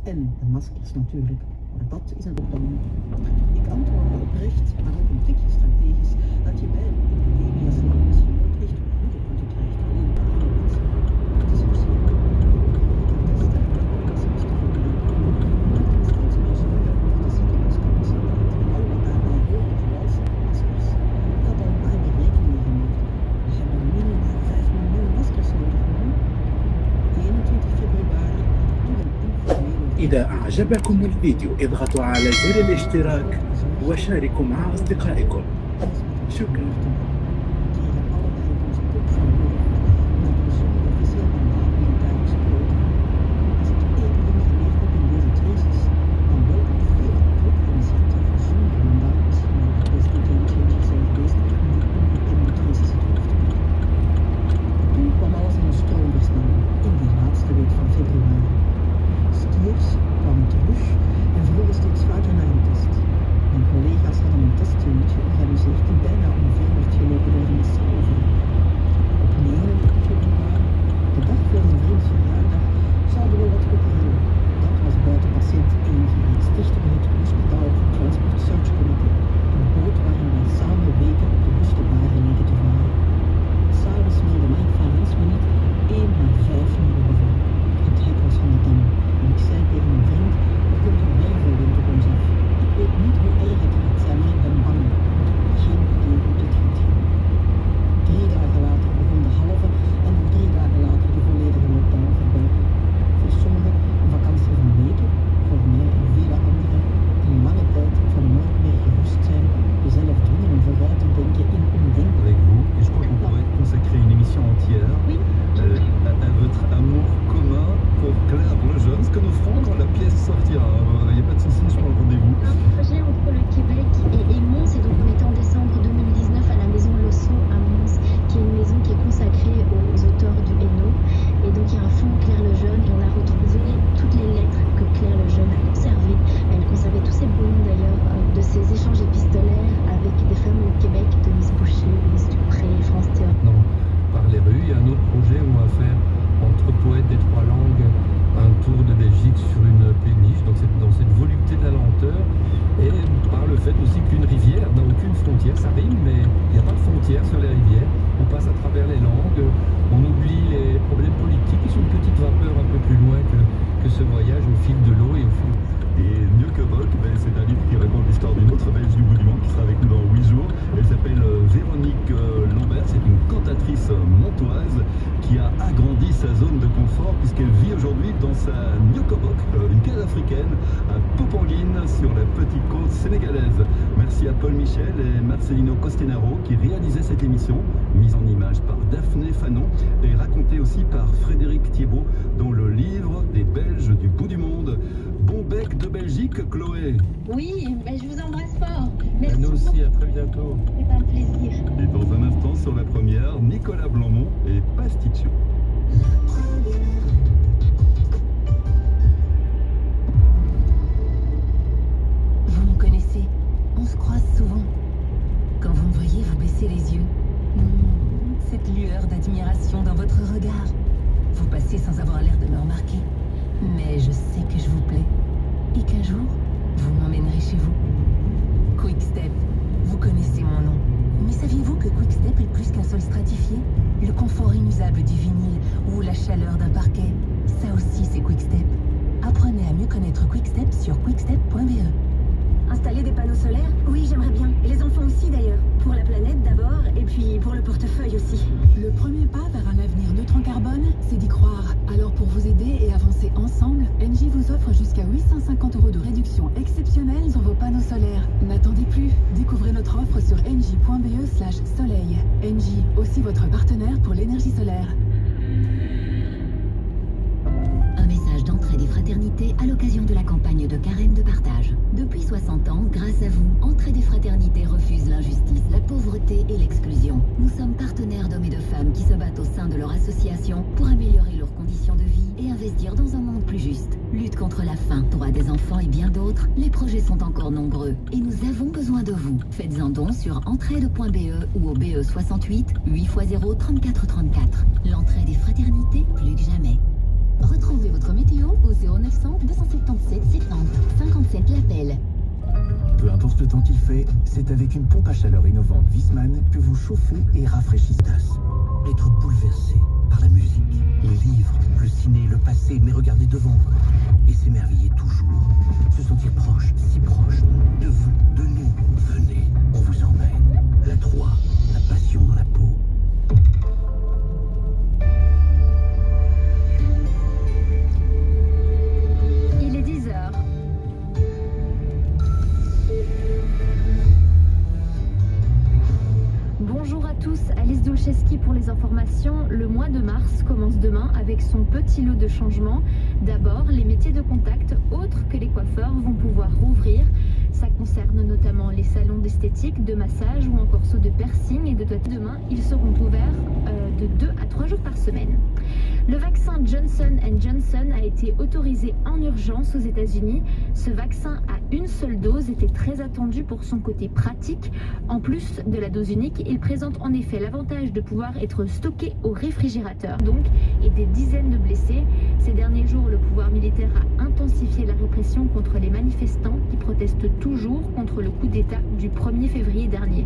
En de maskers natuurlijk. Maar dat is een opbouw. Ik antwoord oprecht, maar ook een tikje strategisch, dat je bij een epidemie als land misschien nooit echt goede punten krijgt. Alleen maar aan mensen. Het is ook zeer testen en oplossingen te gebruiken. Maar dan steeds meer zorgen over de ziekenhuiscapaciteit en al wat daarbij hoort, zoals maskers. Dat al maar weer rekening mee gemaakt. We hebben minimaal 5 miljoen maskers nodig nu. 21 februari had ik toen een informele... إذا أعجبكم الفيديو اضغطوا على زر الاشتراك وشاركوا مع أصدقائكم. شكرا. Qui a agrandi sa zone de confort puisqu'elle vit aujourd'hui dans sa Nyokobok, une case africaine à Popenguine sur la petite côte sénégalaise. Merci à Paul Michel et Marcelino Costenaro qui réalisaient cette émission, mise en image par Daphné Fanon et racontée aussi par Frédéric Thiebaud dans le livre des Belges du bout du monde. Bon bec de Belgique, Chloé. Oui, mais je vous embrasse fort. Merci. À nous aussi, à très bientôt. C'est un plaisir. Et dans un instant sur la première, Nicolas Blanmont et Pasticcio. Vous me connaissez, on se croise souvent. Quand vous me voyez, vous baissez les yeux. Cette lueur d'admiration dans votre regard. Vous passez sans avoir l'air de me remarquer. Mais je sais que je vous plais. Et qu'un jour, vous m'emmènerez chez vous. Quickstep, vous connaissez mon nom. Mais saviez-vous que Quickstep est plus qu'un sol stratifié? Le confort inusable du vinyle ou la chaleur d'un parquet, ça aussi c'est Quickstep. Apprenez à mieux connaître Quickstep sur quickstep.be. Installer des panneaux solaires? Oui, j'aimerais bien. Et les enfants aussi d'ailleurs. Pour la planète d'abord, et puis pour le portefeuille aussi. Le premier pas vers un avenir neutre en carbone, c'est d'y croire. Alors pour vous aider et avancer ensemble, Engie vous offre jusqu'à 850 € de réduction exceptionnelle sur vos panneaux solaires. N'attendez plus, découvrez notre offre sur engie.be/soleil. Engie, aussi votre partenaire pour l'énergie solaire. Un message d'entraide et fraternité à l'occasion de la campagne de carême de partage. Depuis 60 ans, grâce à vous, Entraide et Fraternité refuse l'injustice, la pauvreté et l'exclusion. Nous sommes partenaires d'hommes et de femmes qui se battent au sein de leur association pour améliorer leurs conditions de vie et investir dans un monde plus juste. Lutte contre la faim, droits des enfants et bien d'autres, les projets sont encore nombreux et nous avons besoin de vous. Faites un don sur entraide.be ou au BE 68 8x0 34 34. L'entraide et fraternité, plus que jamais. Retrouvez votre météo au 0900 276 70 57 l'appel. Peu importe le temps qu'il fait, c'est avec une pompe à chaleur innovante Wiesmann que vous chauffez et rafraîchissez. Être bouleversé par la musique, les livres, le ciné, le passé, mais regarder devant vous et s'émerveiller toujours. Se sentir proche, si proche de vous, de nous. Venez, on vous emmène. La 3, la passion dans la peau. Il est 10h. Bonjour à tous, Alice Dulcheski pour les informations. Le mois de mars commence demain avec son petit lot de changements. D'abord, les métiers de contact, autres que les coiffeurs, vont pouvoir rouvrir. Ça concerne notamment les salons d'esthétique, de massage ou encore ceux de piercing et de tatouage. Demain, ils seront ouverts de 2 à 3 jours par semaine. Le vaccin Johnson & Johnson a été autorisé en urgence aux États-Unis. Ce vaccin à une seule dose était très attendu pour son côté pratique. En plus de la dose unique, il présente en effet l'avantage de pouvoir être stocké au réfrigérateur, donc, et des dizaines de blessés. Ces derniers jours, le pouvoir militaire a intensifié la répression contre les manifestants qui protestent toujours contre le coup d'État du 1er février dernier.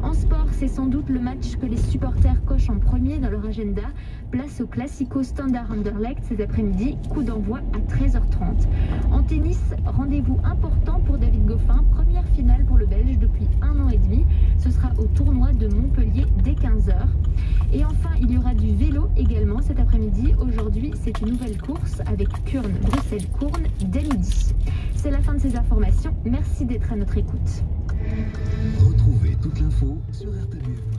En sport, c'est sans doute le match que les supporters cochent en premier dans leur agenda. Place au Classico Standard Anderlecht cet après-midi, coup d'envoi à 13h30. En tennis, rendez-vous important pour David Goffin, première finale pour le Belge depuis 1 an et demi. Ce sera au tournoi de Montpellier dès 15h. Et enfin, il y aura du vélo également cet après-midi. Aujourd'hui, c'est une nouvelle course avec Kurn, Bruxelles-Courne dès midi. C'est la fin de ces informations. Merci d'être à notre écoute. Retrouvez toute l'info sur RTBF.